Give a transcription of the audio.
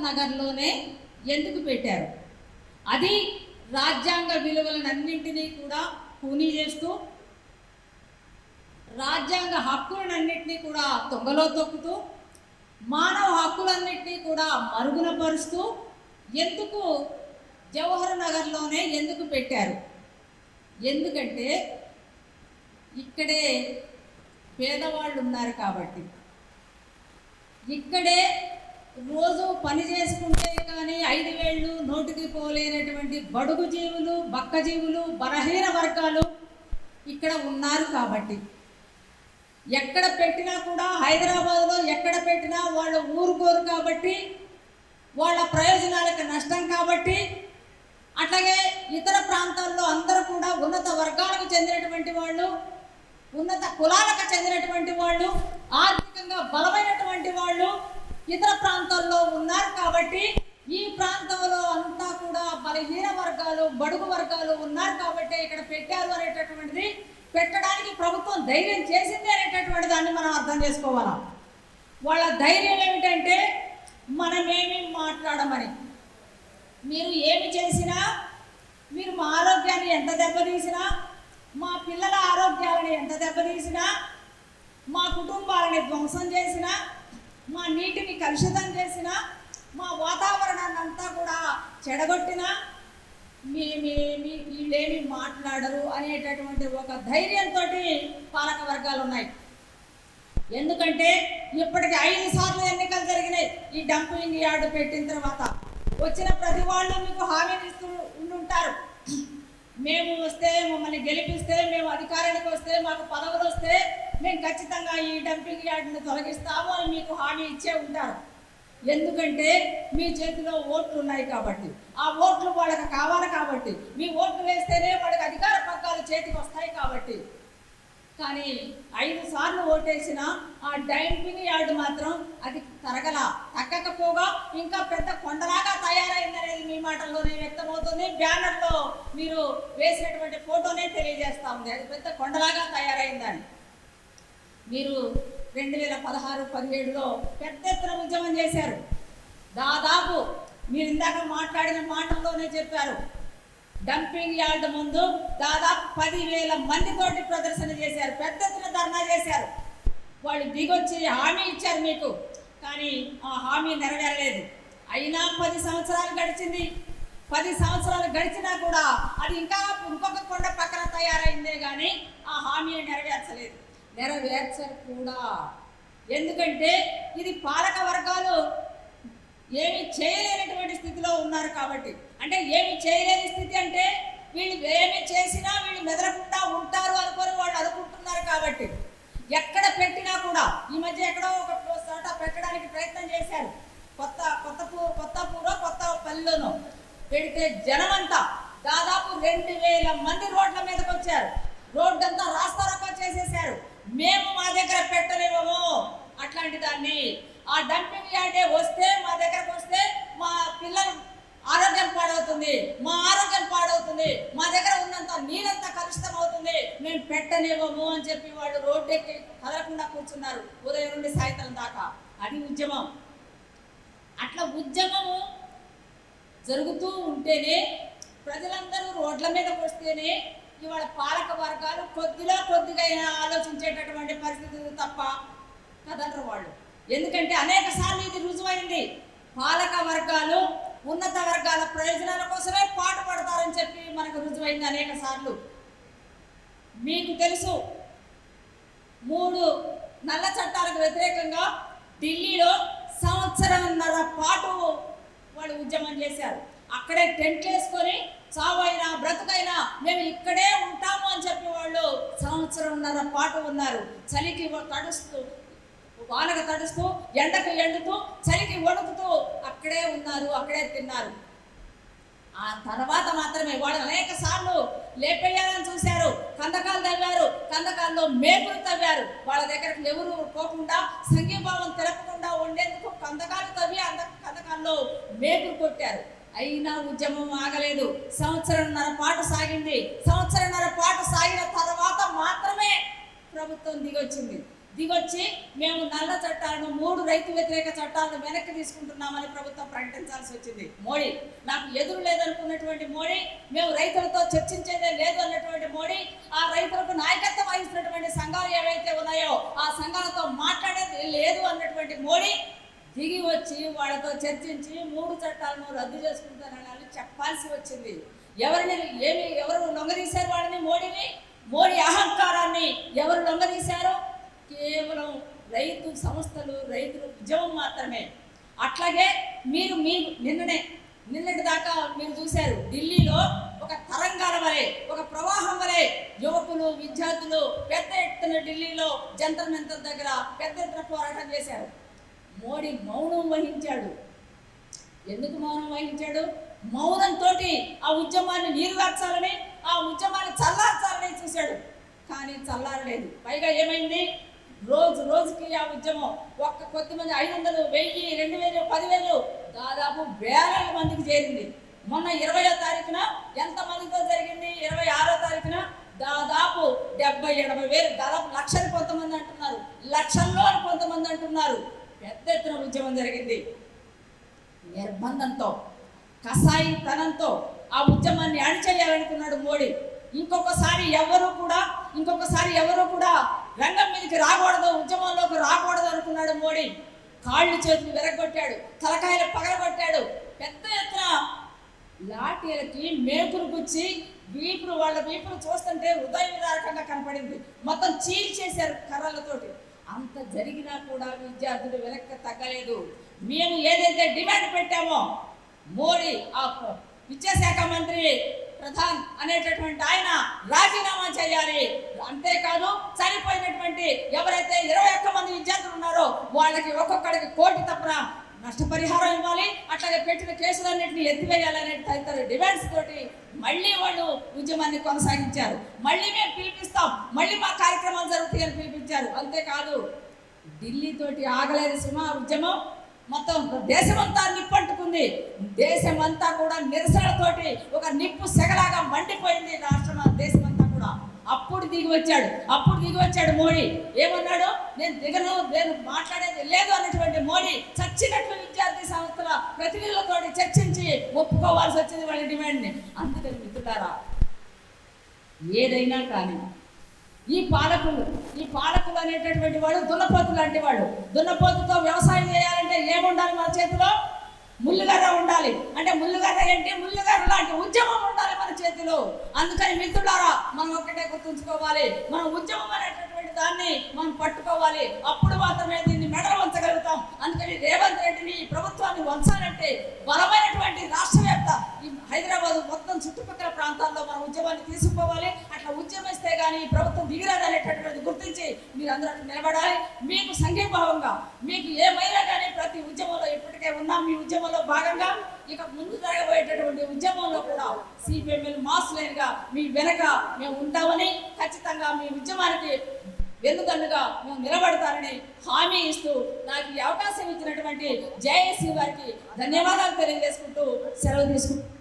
నగర్లోనే ఎందుకు పెట్టారు? అది రాజ్యాంగ విలువలనన్నింటినీ కూడా కూనీ చేస్తూ, రాజ్యాంగ హక్కులన్నింటినీ కూడా తొంగలో తొక్కుతూ, మానవ హక్కులన్నింటినీ కూడా మరుగున పరుస్తూ ఎందుకు జవహర్ నగర్లోనే ఎందుకు పెట్టారు? ఎందుకంటే ఇక్కడే పేదవాళ్ళు ఉన్నారు కాబట్టి, ఇక్కడే రోజు పని చేసుకుంటే కానీ 5 వేళ్ళు నోటికి పోలేనటువంటి బడుగు జీవులు, బక్క జీవులు, బలహీన వర్గాలు ఇక్కడ ఉన్నారు కాబట్టి, ఎక్కడ పెట్టినా కూడా హైదరాబాద్లో ఎక్కడ పెట్టినా వాళ్ళు ఊరుకోరు కాబట్టి, వాళ్ళ ప్రయోజనాలకు నష్టం కాబట్టి, అట్లాగే ఇతర ప్రాంతాల్లో అందరూ కూడా ఉన్నత వర్గాలకు చెందినటువంటి వాళ్ళు, ఉన్నత కులాలకు చెందినటువంటి వాళ్ళు, ఆర్థికంగా బలమైనటువంటి వాళ్ళు ఇతర ప్రాంతాల్లో ఉన్నారు కాబట్టి, ఈ ప్రాంతంలో అంతా కూడా బలహీన వర్గాలు, బడుగు వర్గాలు ఉన్నారు కాబట్టి ఇక్కడ పెట్టారు అనేటటువంటిది, పెట్టడానికి ప్రభుత్వం ధైర్యం చేసింది అనేటటువంటి దాన్ని మనం అర్థం చేసుకోవాలా. వాళ్ళ ధైర్యం ఏమిటంటే మనమేమి మాట్లాడమని, మీరు ఏమి చేసినా, మీరు మా ఆరోగ్యాన్ని ఎంత దెబ్బతీసినా, మా పిల్లల ఆరోగ్యాలను ఎంత దెబ్బతీసినా, మా కుటుంబాలని ధ్వంసం చేసినా, మా నీటిని కలుషితం చేసినా, మా వాతావరణాన్ని అంతా కూడా చెడగొట్టినా వీళ్ళేమి మాట్లాడరు అనేటటువంటి ఒక ధైర్యంతో పాలక వర్గాలు ఉన్నాయి. ఎందుకంటే ఇప్పటికి 5 సార్లు ఎన్నికలు జరిగినాయి. ఈ డంపింగ్ యార్డు పెట్టిన తర్వాత వచ్చిన ప్రతి వాళ్ళు మీకు హామీలు ఇస్తూ ఉండుంటారు. మేము వస్తే, మమ్మల్ని గెలిపిస్తే, మేము అధికారానికి వస్తే, మాకు పదవులు వస్తే మేము ఖచ్చితంగా ఈ డంపింగ్ యార్డుని తొలగిస్తాము అని మీకు హామీ ఇచ్చే ఉంటారు. ఎందుకంటే మీ చేతిలో ఓట్లు ఉన్నాయి కాబట్టి, ఆ ఓట్లు వాళ్ళకి కావాలి కాబట్టి, మీ ఓట్లు వేస్తేనే వాళ్ళకి అధికార పగ్గాలు చేతికి వస్తాయి కాబట్టి. కానీ 5 సార్లు ఓటేసిన ఆ డంపింగ్ యార్డు మాత్రం అది తగ్గకపోగా ఇంకా పెద్ద కొండలాగా తయారైందనేది మీ మాటల్లోనే వ్యక్తమవుతుంది. బ్యానర్లో మీరు వేసినటువంటి ఫోటోనే తెలియజేస్తా ఉంది, అది పెద్ద కొండలాగా తయారైందని. మీరు 2016-17లో పెద్ద ఎత్తున ఉద్యమం చేశారు. దాదాపు మీరు ఇందాక మాట్లాడిన మాటల్లోనే చెప్పారు, డంపింగ్ యార్డ్ ముందు దాదాపు 10,000 మందితోటి ప్రదర్శన చేశారు, పెద్ద ఎత్తున ధర్నా చేశారు. వాళ్ళు దిగొచ్చి హామీ ఇచ్చారు మీకు, కానీ ఆ హామీ నెరవేరలేదు. అయినా 10 సంవత్సరాలు గడిచింది. 10 సంవత్సరాలు గడిచినా కూడా అది ఇంకా ఇంకొక కొండ పక్కన తయారైందే కానీ ఆ హామీని నెరవేర్చరు కూడా. ఎందుకంటే ఇది పాలక వర్గాలు ఏమి చేయలేనటువంటి స్థితిలో ఉన్నారు కాబట్టి. అంటే ఏమి చేయలేని స్థితి అంటే వీళ్ళు ఏమి చేసినా వీళ్ళు మెదలకుండా ఉంటారు అనుకొని వాళ్ళు అనుకుంటున్నారు కాబట్టి, ఎక్కడ పెట్టినా కూడా ఈ మధ్య ఎక్కడో ఒక చోట పెట్టడానికి ప్రయత్నం చేశారు. కొత్తపల్లిలోనో పెడితే జనమంతా దాదాపు 2,000 మంది రోడ్ల మీదకి వచ్చారు. రోడ్డంతా రాస్తారోకో చేసేశారు. మేము మా దగ్గర పెట్టలేమో అట్లాంటి దాన్ని, ఆ డంపింగ్ యార్డే వస్తే మా దగ్గరకు వస్తే మా పిల్లలు ఆరోగ్యం పాడవుతుంది, మా ఆరోగ్యం పాడవుతుంది, మా దగ్గర ఉన్నంత నీరంతా కలుషితం అవుతుంది, మేము పెట్టలేమో అని చెప్పి వాళ్ళు రోడ్డు ఎక్కి కదలకుండా కూర్చున్నారు ఉదయం నుండి సాయంత్రం దాకా. అది ఉద్యమం. అట్లా ఉద్యమము జరుగుతూ ఉంటేనే, ప్రజలందరూ రోడ్ల మీదకి వస్తేనే ఇవాళ పాలక వర్గాలు కొద్దిగా ఆలోచించేటటువంటి పరిస్థితి తప్ప కదలరు వాళ్ళు. ఎందుకంటే అనేక సార్లు ఇది రుజువైంది. పాలక వర్గాలు ఉన్నత వర్గాల ప్రయోజనాల కోసమే పాటుపడతారని చెప్పి మనకు రుజువైంది అనేక సార్లు. మీకు తెలుసు, 3 నల్ల చట్టాలకు వ్యతిరేకంగా ఢిల్లీలో 1.5 సంవత్సరాల పాటు వాళ్ళు ఉద్యమం చేశారు. అక్కడే టెంట్లు వేసుకొని చావైనా బ్రతుకైనా మేము ఇక్కడే ఉంటాము అని చెప్పి వాళ్ళు 1.5 సంవత్సరాల పాటు ఉన్నారు. చలికి తడుస్తూ, వానకు తడుస్తూ, ఎండకు ఎండుతూ, చలికి వణుకుతూ అక్కడే ఉన్నారు, అక్కడే తిన్నారు. ఆ తర్వాత మాత్రమే వాళ్ళు అనేక సార్లు లేపేయాలని చూశారు, కందకాలు తవ్వారు, కందకాల్లో మేకులు తవ్వారు. వాళ్ళ దగ్గరకు ఎవరు పోకుండా, సంఘీభావం తెలపకుండా ఉండేందుకు కందకాలు తవ్వి కందకాల్లో మేకులు కొట్టారు. అయినా ఉద్యమం ఆగలేదు. 1.5 సంవత్సరాల పాటు సాగింది. 1.5 సంవత్సరాల పాటు సాగిన తర్వాత మాత్రమే ప్రభుత్వం దిగొచ్చింది. దిగొచ్చి మేము నల్ల చట్టాలను 3 రైతు వ్యతిరేక చట్టాలను వెనక్కి తీసుకుంటున్నామని ప్రభుత్వం ప్రకటించాల్సి వచ్చింది. మోడీ నాకు ఎదురు లేదనుకున్నటువంటి మోడీ, మేము రైతులతో చర్చించేదే లేదు అన్నటువంటి మోడీ, ఆ రైతులకు నాయకత్వం వహిస్తున్నటువంటి సంఘాలు ఏవైతే ఉన్నాయో ఆ సంఘాలతో మాట్లాడేది లేదు అన్నటువంటి మోడీ దిగి వచ్చి వాళ్ళతో చర్చించి 3 చట్టాలను రద్దు చేసుకుంటారని చెప్పాల్సి వచ్చింది. ఎవరు లొంగదీశారు వాళ్ళని? మోడీ అహంకారాన్ని ఎవరు లొంగదీశారు? కేవలం రైతు సంస్థలు, రైతుల ఉద్యమం మాత్రమే. అట్లాగే మీరు నిన్నటి దాకా మీరు చూశారు, ఢిల్లీలో ఒక తరంగాల వలె, ఒక ప్రవాహం వలె యువకులు, విద్యార్థులు పెద్ద ఎత్తున ఢిల్లీలో జంతర్ మంతర్ దగ్గర పెద్ద ఎత్తున పోరాటం చేశారు. మోడీ మౌనం వహించాడు. ఎందుకు మౌనం వహించాడు? మౌనంతో ఆ ఉద్యమాన్ని నీరుగార్చాలని, ఆ ఉద్యమాన్ని చల్లార్చాలని చూశాడు. కానీ చల్లారలేదు. పైగా ఏమైంది? రోజుకి ఆ ఉద్యమం కొద్దిమంది 500, 1000, 2000, 10,000 దాదాపు వేల మందికి చేరింది. మొన్న 20వ తారీఖున ఎంతమందితో జరిగింది? 26వ తారీఖున దాదాపు 70-80 వేలు, దాదాపు లక్షలు కొంతమంది అంటున్నారు, లక్షల్లో కొంతమంది అంటున్నారు. పెద్ద ఎత్తున ఉద్యమం జరిగింది. నిర్బంధంతో, కసాయితనంతో ఆ ఉద్యమాన్ని అణిచేయాలనుకున్నాడు మోడీ. ఇంకొకసారి ఎవరు కూడా రంగం మీదకి రాకూడదు, ఉద్యమంలోకి రాకూడదు అనుకున్నాడు మోడీ. కాళ్ళు చేతులు విరగొట్టాడు, తలకాయలు పగలగొట్టాడు. పెద్ద ఎత్తున లాఠీలకి మేకులు గుచ్చి వాళ్ళ వీపులు చూస్తుంటే హృదయ విదారకంగా కనపడింది. మొత్తం చీల్చేశారు కర్రలతోటి. అంత జరిగినా కూడా విద్యార్థులు వెనక్కి తగ్గలేదు. మేము ఏదైతే డిమాండ్ పెట్టామో, మోడీ ఆ విద్యాశాఖ మంత్రి ప్రధాన్ అనేటటువంటి ఆయన రాజీనామా చేయాలి. అంతేకాదు చనిపోయినటువంటి ఎవరైతే 21 మంది విద్యార్థులు ఉన్నారో వాళ్ళకి ఒక్కొక్కడికి 1 కోటి తప్పన నష్టపరిహారం ఇవ్వాలి, అట్లాగే పెట్టిన కేసులన్నింటినీ ఎత్తివేయాలనే తదితర డిమాండ్స్ తోటి మళ్ళీ వాళ్ళు ఉద్యమాన్ని కొనసాగించారు. మళ్ళీ మేము పిలిపిస్తాం, మళ్ళీ మా కార్యక్రమాలు జరుగుతాయని పిలిపించారు. అంతేకాదు ఢిల్లీతోటి ఆగలేదు సుమా ఉద్యమం. మొత్తం దేశమంతా నిప్పంటుకుంది. దేశమంతా కూడా నిరసనలతోటి ఒక నిప్పు సెగలాగా మండిపోయింది దేశమంతా కూడా. అప్పుడు దిగి వచ్చాడు మోడీ. ఏమన్నాడు? నేను మాట్లాడేది లేదు అన్నటువంటి మోడీ చచ్చినట్లు విద్యార్థి సంస్థల ప్రతినిధులతోటి చర్చించి ఒప్పుకోవాల్సి వచ్చింది వాళ్ళ డిమాండ్ని. అందుకని మిత్రులారా, ఏదైనా కానీ ఈ పాలకులు అనేటటువంటి వాడు దున్నపోతు లాంటి వాడు. దున్నపోతుతో వ్యవసాయం చేయాలంటే ఏముండాలి? మన చేతిలో ముళ్ళుగర్ర ఉండాలి. అంటే ముళ్ళుగర్ర ఏంటి? ముళ్ళుగర్ర లాంటి ఉద్యమం ఉండాలి మన చేతిలో. అందుకని మిత్రులారా, మనం ఒక్కటే గుర్తుంచుకోవాలి, మన ఉద్యమం అనేటటువంటి దాన్ని మనం పట్టుకోవాలి. అప్పుడు మాత్రమే దీన్ని మెడలు వంచగలుగుతాం. అందుకని రేవంత్ రెడ్డిని, ఈ ప్రభుత్వాన్ని వంచాలంటే బలమైనటువంటి రాష్ట్ర వ్యాప్త ఈ హైదరాబాద్ మొత్తం చుట్టుపక్కల ప్రాంతాల్లో మన ఉద్యమాన్ని తీసుకుపోవాలి. అట్లా ఉద్యమిస్తే కానీ ఈ ప్రభుత్వం దిగిరాదనేటటువంటి గుర్తించి మీరందరూ నిలబడాలి. మీకు సంఘీభావంగా మీకు ఏమైనా కానీ ప్రతి ఉద్యమంలో ఇప్పటికే ఉన్నాం. మీ ఉద్యమంలో భాగంగా ఇక ముందు జరగబోయేటటువంటి ఉద్యమంలో కూడా సిపిఎంఎల్ మాస్ లైన్గా మీ వెనక మేము ఉంటామని, ఖచ్చితంగా మీ ఉద్యమానికి వెన్నుదన్నుగా మేము నిలబడతారని హామీ ఇస్తూ నాకు ఈ అవకాశం ఇచ్చినటువంటి జేఏసీ వారికి ధన్యవాదాలు తెలియజేసుకుంటూ సెలవు తీసుకుంటాం.